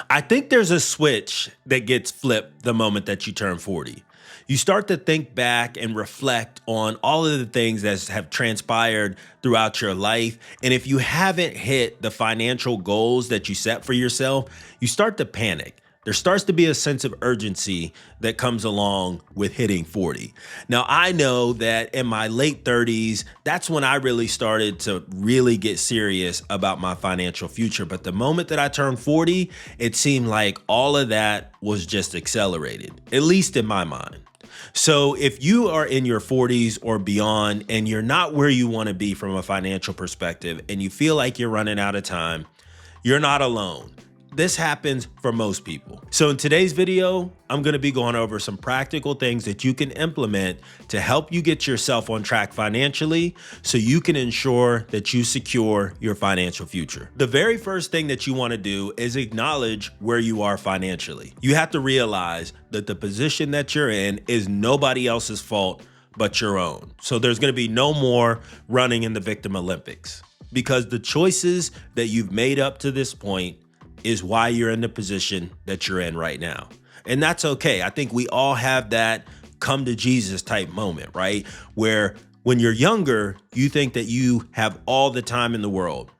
I think there's a switch that gets flipped the moment that you turn 40. You start to think back and reflect on all of the things that have transpired throughout your life. And if you haven't hit the financial goals that you set for yourself, you start to panic. There starts to be a sense of urgency that comes along with hitting 40. Now, I know that in my late 30s, that's when I really started to really get serious about my financial future. But the moment that I turned 40, it seemed like all of that was just accelerated, at least in my mind. So if you are in your 40s or beyond and you're not where you want to be from a financial perspective and you feel like you're running out of time, you're not alone. This happens for most people. So in today's video, I'm going to be going over some practical things that you can implement to help you get yourself on track financially so you can ensure that you secure your financial future. The very first thing that you want to do is acknowledge where you are financially. You have to realize that the position that you're in is nobody else's fault but your own. So there's going to be no more running in the victim Olympics, because the choices that you've made up to this point is why you're in the position that you're in right now. And that's okay. I think we all have that come to Jesus type moment, right? Where when you're younger, you think that you have all the time in the world.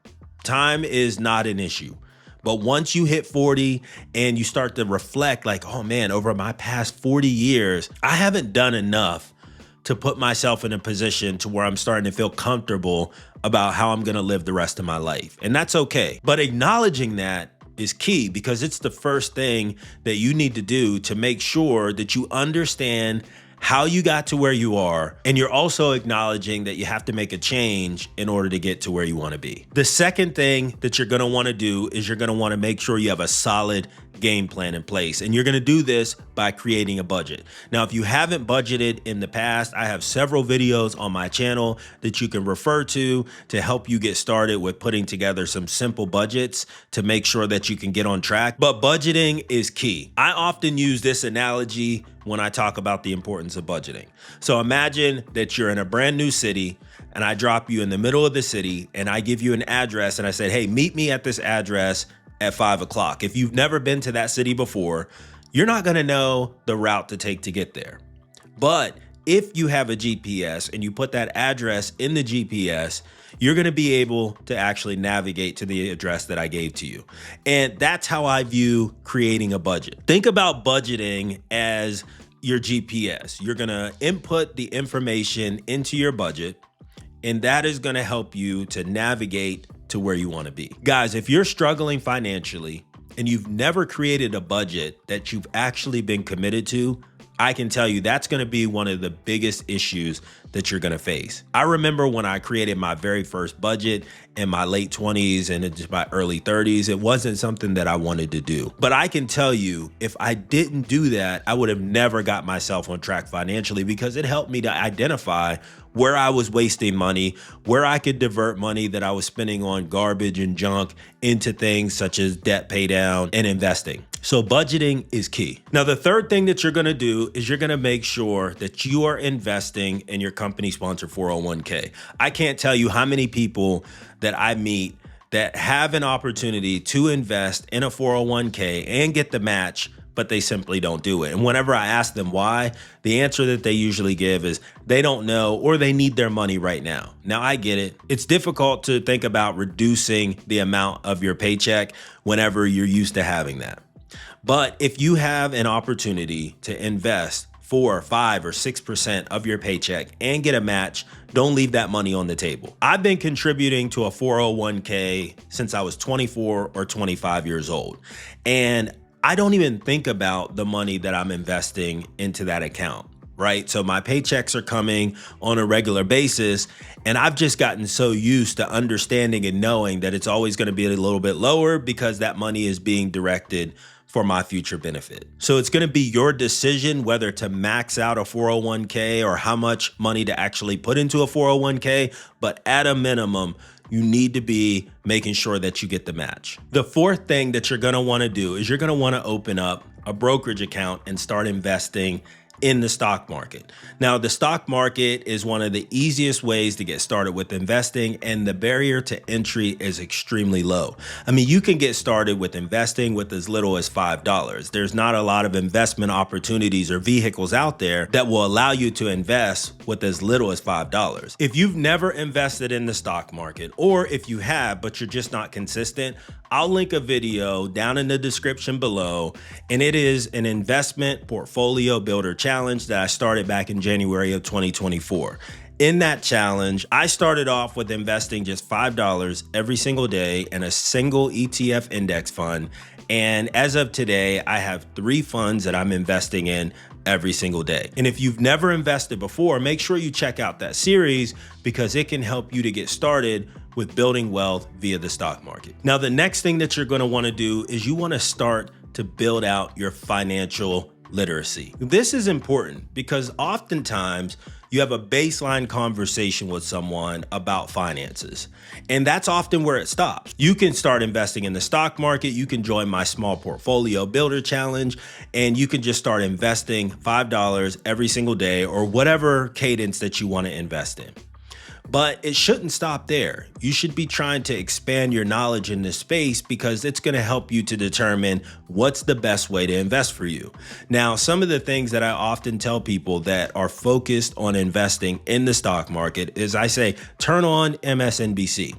Time is not an issue. But once you hit 40 and you start to reflect like, oh man, over my past 40 years, I haven't done enough to put myself in a position to where I'm starting to feel comfortable about how I'm going to live the rest of my life. And that's okay. But acknowledging that is key, because it's the first thing that you need to do to make sure that you understand how you got to where you are, and you're also acknowledging that you have to make a change in order to get to where you want to be. The second thing that you're going to want to do is you're going to want to make sure you have a solid game plan in place, and you're going to do this by creating a budget. Now, if you haven't budgeted in the past, I have several videos on my channel that you can refer to help you get started with putting together some simple budgets to make sure that you can get on track. But budgeting is key. I often use this analogy when I talk about the importance of budgeting. So imagine that you're in a brand new city and I drop you in the middle of the city and I give you an address and I said, hey, meet me at this address at 5 o'clock. If you've never been to that city before, you're not gonna know the route to take to get there. But if you have a GPS and you put that address in the GPS, you're gonna be able to actually navigate to the address that I gave to you. And that's how I view creating a budget. Think about budgeting as your GPS. You're gonna input the information into your budget, and that is gonna help you to navigate to where you wanna be. Guys, if you're struggling financially and you've never created a budget that you've actually been committed to, I can tell you that's gonna be one of the biggest issues that you're gonna face. I remember when I created my very first budget in my late 20s and into my early 30s, it wasn't something that I wanted to do. But I can tell you, if I didn't do that, I would have never got myself on track financially, because it helped me to identify where I was wasting money, where I could divert money that I was spending on garbage and junk into things such as debt pay down and investing. So budgeting is key. Now, the third thing that you're gonna do is you're gonna make sure that you are investing in your company sponsored 401k. I can't tell you how many people that I meet that have an opportunity to invest in a 401k and get the match, but they simply don't do it. And whenever I ask them why, the answer that they usually give is they don't know, or they need their money right now. Now, I get it. It's difficult to think about reducing the amount of your paycheck whenever you're used to having that. But if you have an opportunity to invest 4, 5, or 6% of your paycheck and get a match, don't leave that money on the table. I've been contributing to a 401k since I was 24 or 25 years old. And I don't even think about the money that I'm investing into that account, right? So my paychecks are coming on a regular basis, and I've just gotten so used to understanding and knowing that it's always going to be a little bit lower because that money is being directed for my future benefit. So it's going to be your decision whether to max out a 401k or how much money to actually put into a 401k, but at a minimum, you need to be making sure that you get the match. The fourth thing that you're gonna wanna do is you're gonna wanna open up a brokerage account and start investing in the stock market. Now, the stock market is one of the easiest ways to get started with investing, and the barrier to entry is extremely low. I mean, you can get started with investing with as little as $5. There's not a lot of investment opportunities or vehicles out there that will allow you to invest with as little as $5. If you've never invested in the stock market, or if you have, but you're just not consistent, I'll link a video down in the description below, and it is an investment portfolio builder challenge that I started back in January of 2024. In that challenge, I started off with investing just $5 every single day in a single ETF index fund. And as of today, I have 3 funds that I'm investing in every single day. And if you've never invested before, make sure you check out that series because it can help you to get started with building wealth via the stock market. Now, the next thing that you're going to want to do is you want to start to build out your financial literacy. This is important because oftentimes you have a baseline conversation with someone about finances, and that's often where it stops. You can start investing in the stock market. You can join my small portfolio builder challenge, and you can just start investing $5 every single day or whatever cadence that you want to invest in. But it shouldn't stop there. You should be trying to expand your knowledge in this space because it's going to help you to determine what's the best way to invest for you. Now, some of the things that I often tell people that are focused on investing in the stock market is I say, turn on MSNBC.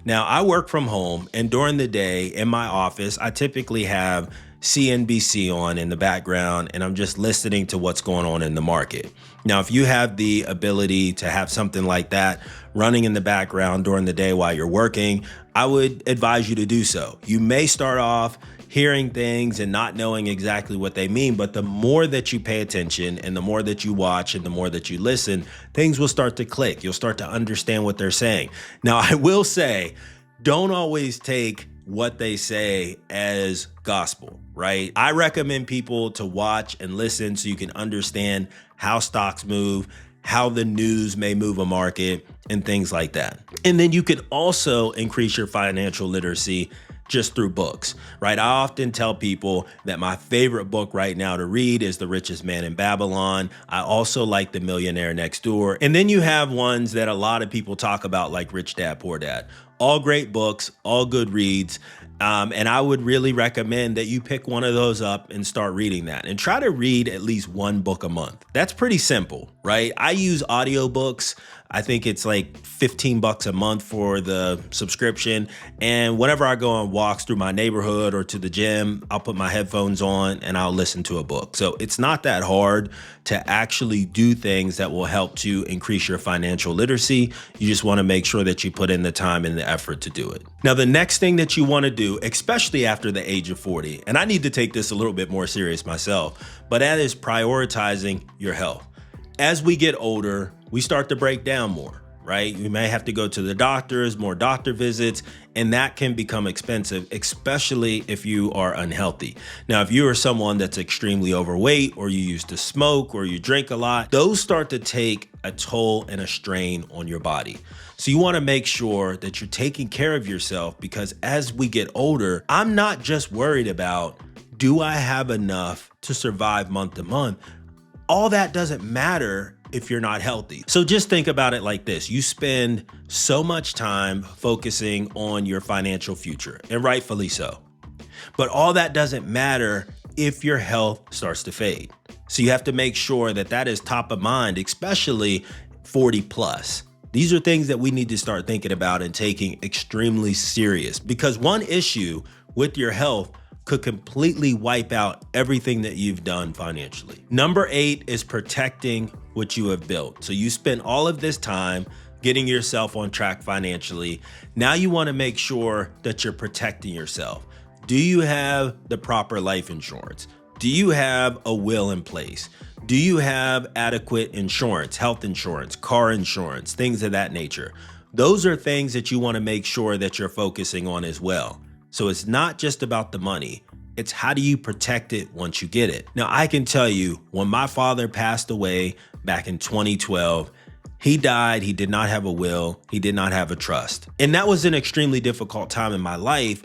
Now, I work from home, and during the day in my office, I typically have CNBC on in the background, and I'm just listening to what's going on in the market. Now, if you have the ability to have something like that running in the background during the day while you're working, I would advise you to do so. You may start off hearing things and not knowing exactly what they mean, but the more that you pay attention and the more that you watch and the more that you listen, things will start to click. You'll start to understand what they're saying. Now, I will say, don't always take what they say as gospel, right? I recommend people to watch and listen so you can understand how stocks move, how the news may move a market, and things like that. And then you could also increase your financial literacy just through books, right? I often tell people that my favorite book right now to read is The Richest Man in Babylon. I also like The Millionaire Next Door. And then you have ones that a lot of people talk about like Rich Dad, Poor Dad. All great books, all good reads. And I would really recommend that you pick one of those up and start reading that and try to read at least one book a month. That's pretty simple, right? I use audiobooks. I think it's like $15 a month for the subscription. And whenever I go on walks through my neighborhood or to the gym, I'll put my headphones on and I'll listen to a book. So it's not that hard to actually do things that will help to increase your financial literacy. You just want to make sure that you put in the time and the effort to do it. Now, the next thing that you want to do, especially after the age of 40, and I need to take this a little bit more serious myself, but that is prioritizing your health. As we get older, we start to break down more, right? You may have to go to the doctors, more doctor visits, and that can become expensive, especially if you are unhealthy. Now, if you are someone that's extremely overweight, or you used to smoke, or you drink a lot, those start to take a toll and a strain on your body. So you want to make sure that you're taking care of yourself because as we get older, I'm not just worried about, do I have enough to survive month to month? All that doesn't matter if you're not healthy. So just think about it like this. You spend so much time focusing on your financial future, and rightfully so. But all that doesn't matter if your health starts to fade. So you have to make sure that that is top of mind, especially 40 plus. These are things that we need to start thinking about and taking extremely serious because one issue with your health could completely wipe out everything that you've done financially. Number 8 is protecting what you have built. So you spend all of this time getting yourself on track financially. Now you want to make sure that you're protecting yourself. Do you have the proper life insurance? Do you have a will in place? Do you have adequate insurance, health insurance, car insurance, things of that nature? Those are things that you want to make sure that you're focusing on as well. So it's not just about the money. It's how do you protect it once you get it? Now, I can tell you when my father passed away back in 2012, he died. He did not have a will. He did not have a trust. And that was an extremely difficult time in my life,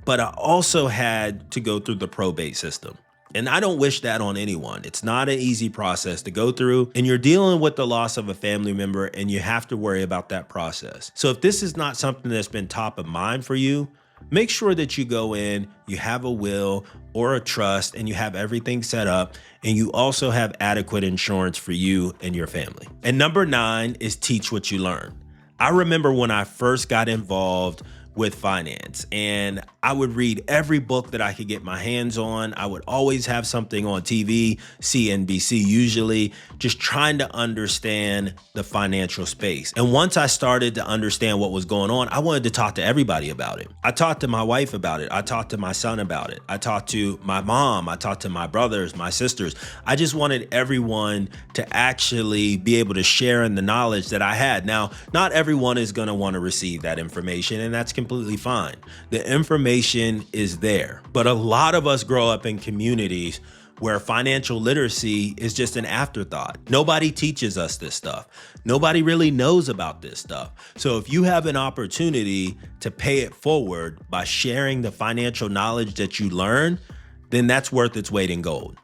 but I also had to go through the probate system. And I don't wish that on anyone. It's not an easy process to go through, and you're dealing with the loss of a family member, and you have to worry about that process. So if this is not something that's been top of mind for you, make sure that you go in, you have a will or a trust, and you have everything set up, and you also have adequate insurance for you and your family. And number 9 is teach what you learn. I remember when I first got involved with finance, and I would read every book that I could get my hands on. I would always have something on TV, CNBC usually, just trying to understand the financial space. And once I started to understand what was going on, I wanted to talk to everybody about it. I talked to my wife about it. I talked to my son about it. I talked to my mom. I talked to my brothers, my sisters. I just wanted everyone to actually be able to share in the knowledge that I had. Now, not everyone is going to want to receive that information, and that's completely fine. The information is there, but a lot of us grow up in communities where financial literacy is just an afterthought. Nobody teaches us this stuff. Nobody really knows about this stuff. So if you have an opportunity to pay it forward by sharing the financial knowledge that you learn, then that's worth its weight in gold.